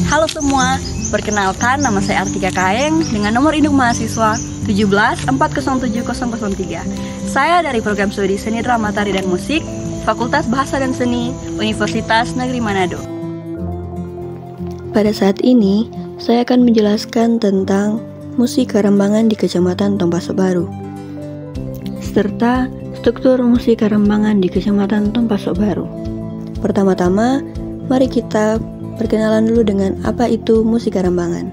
Halo semua, perkenalkan nama saya Artika Kaeng dengan nomor induk mahasiswa 174070003. Saya dari program studi Seni Drama Tari dan Musik, Fakultas Bahasa dan Seni, Universitas Negeri Manado. Pada saat ini, saya akan menjelaskan tentang musik karambangan di Kecamatan Tompaso Baru, serta struktur musik karambangan di Kecamatan Tompaso Baru. Pertama-tama, mari kita perkenalan dulu dengan apa itu musik karambangan.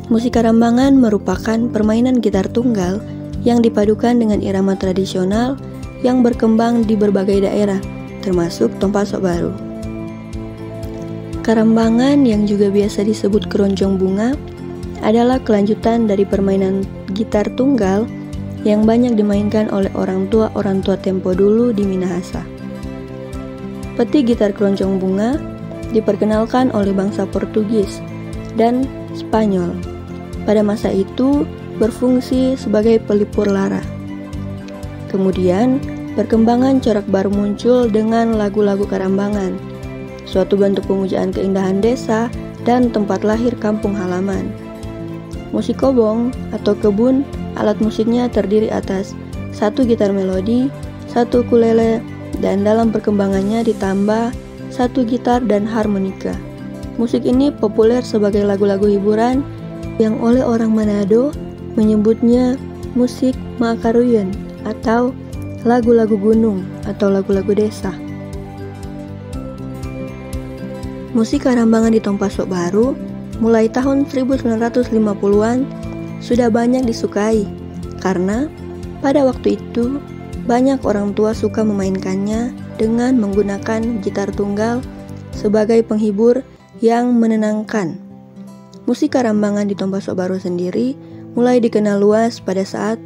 Musik karambangan merupakan permainan gitar tunggal yang dipadukan dengan irama tradisional yang berkembang di berbagai daerah, termasuk Tompaso Baru. Karambangan yang juga biasa disebut keroncong bunga adalah kelanjutan dari permainan gitar tunggal yang banyak dimainkan oleh orang tua tempo dulu di Minahasa. Peti gitar keroncong bunga diperkenalkan oleh bangsa Portugis dan Spanyol. Pada masa itu berfungsi sebagai pelipur lara. Kemudian perkembangan corak baru muncul dengan lagu-lagu karambangan, suatu bentuk pemujaan keindahan desa dan tempat lahir kampung halaman. Musik kobong atau kebun, alat musiknya terdiri atas satu gitar melodi, satu ukulele, dan dalam perkembangannya ditambah satu gitar dan harmonika. Musik ini populer sebagai lagu-lagu hiburan yang oleh orang Manado menyebutnya musik Makaruyun atau lagu-lagu gunung atau lagu-lagu desa. Musik karambangan di Tompaso Baru mulai tahun 1950-an sudah banyak disukai karena pada waktu itu banyak orang tua suka memainkannya dengan menggunakan gitar tunggal sebagai penghibur yang menenangkan. Musik karambangan di Tompaso Baru sendiri mulai dikenal luas pada saat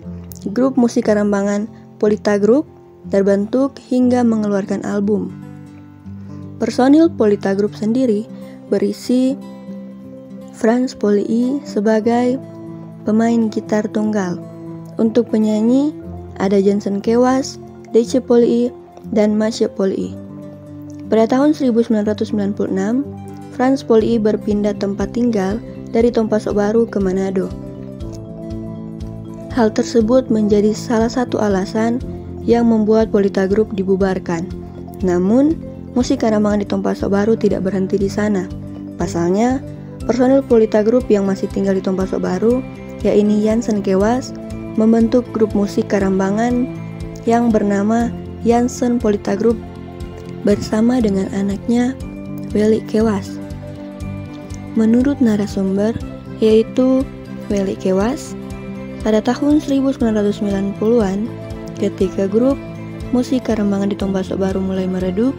grup musik karambangan Polita Group terbentuk hingga mengeluarkan album. Personil Polita Group sendiri berisi Frans Polii sebagai pemain gitar tunggal. Untuk penyanyi ada Johnson Kewas, Dece Polii, dan Masya Polii. Pada tahun 1996, Frans Polii berpindah tempat tinggal dari Tompaso Baru ke Manado. Hal tersebut menjadi salah satu alasan yang membuat Polita Group dibubarkan. Namun, musik karambangan di Tompaso Baru tidak berhenti di sana. Pasalnya, personil Polita Group yang masih tinggal di Tompaso Baru, yaitu Jansen Kewas, membentuk grup musik karambangan yang bernama Jansen Polita Group bersama dengan anaknya Weli Kewas. Menurut narasumber, yaitu Weli Kewas, pada tahun 1990-an, ketika grup musik karambangan di Tompaso Baru mulai meredup,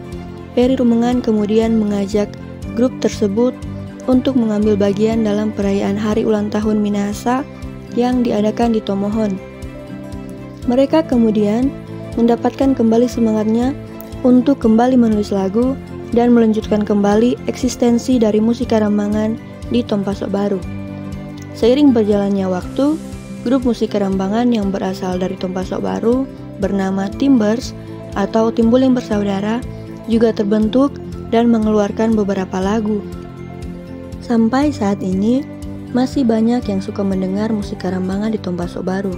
Peri Rumengan kemudian mengajak grup tersebut untuk mengambil bagian dalam perayaan hari ulang tahun Minahasa yang diadakan di Tomohon. Mereka kemudian mendapatkan kembali semangatnya untuk kembali menulis lagu dan melanjutkan kembali eksistensi dari musik karambangan di Tompaso Baru. Seiring berjalannya waktu, grup musik karambangan yang berasal dari Tompaso Baru bernama Timbers atau Timbuling Bersaudara juga terbentuk dan mengeluarkan beberapa lagu. Sampai saat ini, masih banyak yang suka mendengar musik karambangan di Tompaso Baru.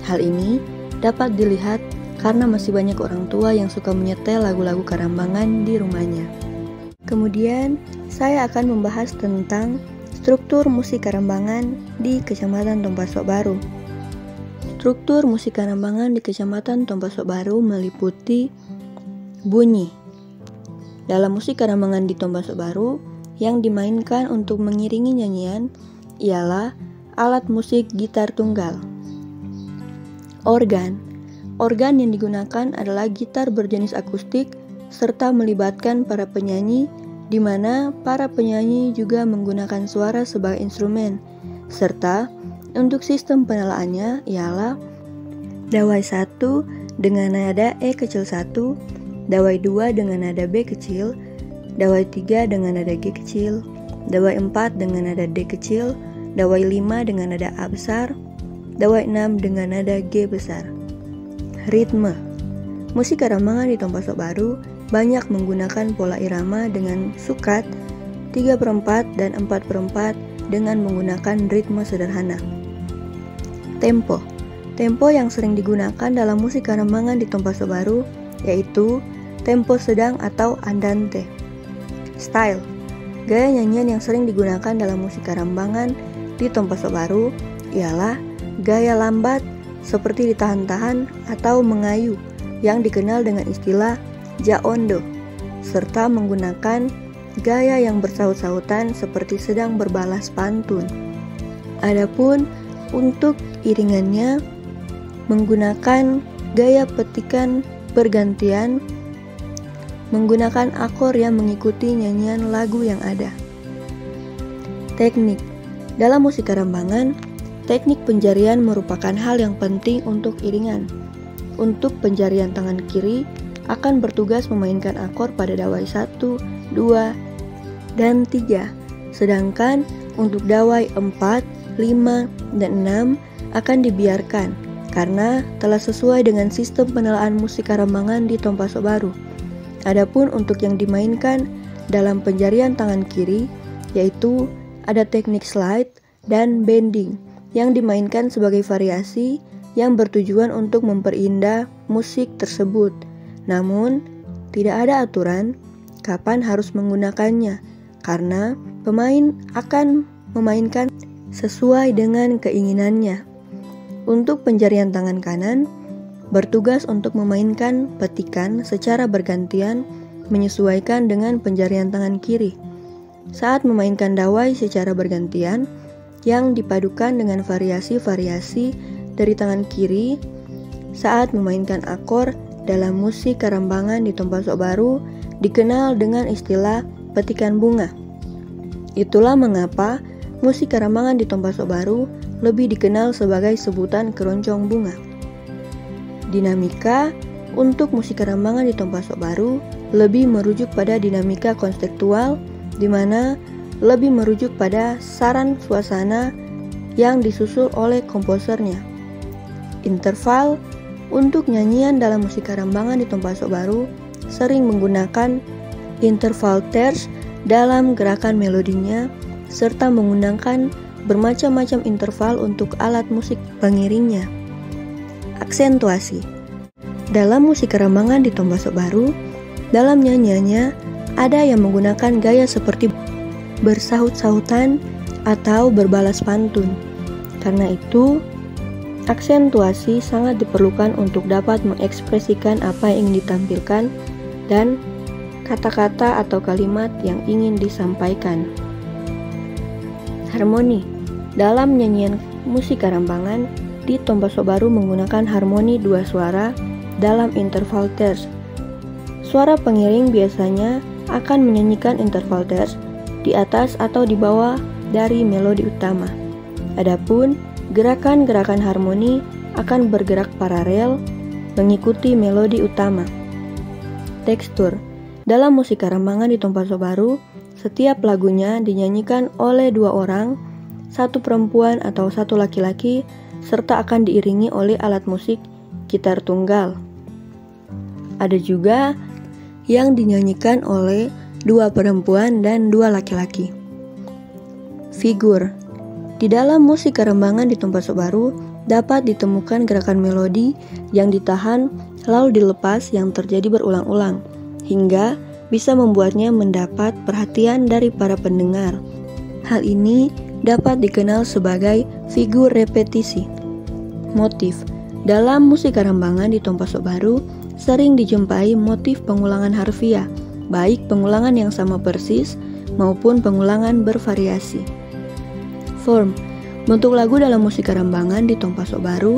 Hal ini dapat dilihat karena masih banyak orang tua yang suka menyetel lagu-lagu karambangan di rumahnya. Kemudian, saya akan membahas tentang struktur musik karambangan di Kecamatan Tompaso Baru. Struktur musik karambangan di Kecamatan Tompaso Baru meliputi bunyi. Dalam musik karambangan di Tompaso Baru, yang dimainkan untuk mengiringi nyanyian ialah alat musik gitar tunggal. Organ yang digunakan adalah gitar berjenis akustik serta melibatkan para penyanyi, di mana para penyanyi juga menggunakan suara sebagai instrumen, serta untuk sistem penelaannya ialah dawai 1 dengan nada E kecil 1, dawai 2 dengan nada B kecil, dawai 3 dengan nada G kecil, dawai 4 dengan nada D kecil, dawai 5 dengan nada A besar, dawai 6 dengan nada G besar. Ritme. Musik karambangan di Tompaso Baru banyak menggunakan pola irama dengan sukat 3/4 dan 4/4 dengan menggunakan ritme sederhana. Tempo. Tempo yang sering digunakan dalam musik karambangan di Tompaso Baru yaitu tempo sedang atau andante. Style. Gaya nyanyian yang sering digunakan dalam musik karambangan di Tompaso Baru ialah gaya lambat seperti ditahan-tahan atau mengayu yang dikenal dengan istilah jaondo, serta menggunakan gaya yang bersaut-sautan seperti sedang berbalas pantun. Adapun untuk iringannya menggunakan gaya petikan bergantian menggunakan akor yang mengikuti nyanyian lagu yang ada. Teknik. Dalam musik karambangan, teknik penjarian merupakan hal yang penting untuk iringan. Untuk penjarian tangan kiri akan bertugas memainkan akor pada dawai 1, 2, dan 3. Sedangkan untuk dawai 4, 5, dan 6 akan dibiarkan karena telah sesuai dengan sistem penelaan musik karambangan di Tompaso Baru. Adapun untuk yang dimainkan dalam penjarian tangan kiri yaitu ada teknik slide dan bending yang dimainkan sebagai variasi yang bertujuan untuk memperindah musik tersebut. Namun, tidak ada aturan kapan harus menggunakannya karena pemain akan memainkan sesuai dengan keinginannya. Untuk penjarian tangan kanan, bertugas untuk memainkan petikan secara bergantian menyesuaikan dengan penjarian tangan kiri. Saat memainkan dawai secara bergantian, yang dipadukan dengan variasi-variasi dari tangan kiri, saat memainkan akor dalam musik karambangan di Tompaso Baru dikenal dengan istilah petikan bunga. Itulah mengapa musik karambangan di Tompaso Baru lebih dikenal sebagai sebutan keroncong bunga. Dinamika untuk musik karambangan di Tompaso Baru lebih merujuk pada dinamika konseptual, di mana lebih merujuk pada saran suasana yang disusul oleh komposernya. Interval untuk nyanyian dalam musik karambangan di Tompaso Baru sering menggunakan interval terce dalam gerakan melodinya serta menggunakan bermacam-macam interval untuk alat musik pengiringnya. Aksentuasi. Dalam musik karambangan di Tompaso Baru, dalam nyanyiannya ada yang menggunakan gaya seperti bersaut-sautan atau berbalas pantun. Karena itu, aksentuasi sangat diperlukan untuk dapat mengekspresikan apa yang ingin ditampilkan dan kata-kata atau kalimat yang ingin disampaikan. Harmoni. Dalam nyanyian musik karambangan di Tompaso Baru menggunakan harmoni 2 suara dalam interval terce. Suara pengiring biasanya akan menyanyikan interval terce di atas atau di bawah dari melodi utama. Adapun gerakan-gerakan harmoni akan bergerak paralel mengikuti melodi utama. Tekstur. Dalam musik karambangan di Tompaso Baru, setiap lagunya dinyanyikan oleh 2 orang, 1 perempuan atau 1 laki-laki, serta akan diiringi oleh alat musik gitar tunggal. Ada juga yang dinyanyikan oleh 2 perempuan dan 2 laki-laki. Figur. Di dalam musik karambangan di Tompaso Baru dapat ditemukan gerakan melodi yang ditahan lalu dilepas yang terjadi berulang-ulang hingga bisa membuatnya mendapat perhatian dari para pendengar. Hal ini dapat dikenal sebagai figur repetisi. Motif. Dalam musik karambangan di Tompaso Baru sering dijumpai motif pengulangan harfiah, baik pengulangan yang sama persis maupun pengulangan bervariasi. Form. Bentuk lagu dalam musik karambangan di Tompaso Baru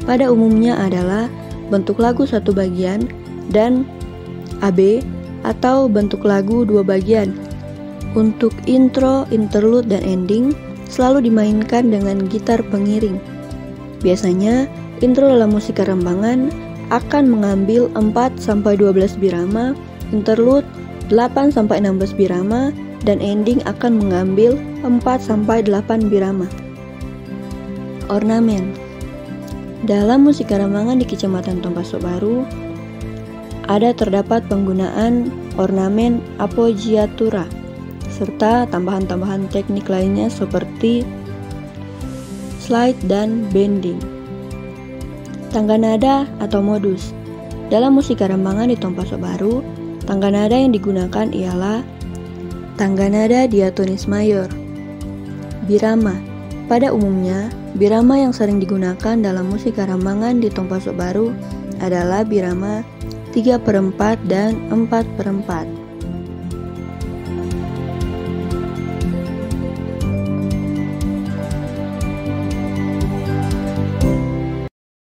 pada umumnya adalah bentuk lagu 1 bagian dan AB atau bentuk lagu 2 bagian. Untuk intro, interlude, dan ending selalu dimainkan dengan gitar pengiring. Biasanya, intro dalam musik karambangan akan mengambil 4-12 birama, interlude 8-16 birama, dan ending akan mengambil 4-8 birama. Ornamen. Dalam musik karambangan di Kecamatan Tompaso Baru, ada terdapat penggunaan ornamen appoggiatura serta tambahan-tambahan teknik lainnya seperti slide dan bending. Tangga nada atau modus. Dalam musik Karambangan di Tompaso Baru, tangga nada yang digunakan ialah tangga nada diatonis mayor. Birama. Pada umumnya, birama yang sering digunakan dalam musik Karambangan di Tompaso Baru adalah birama 3/4 dan 4/4.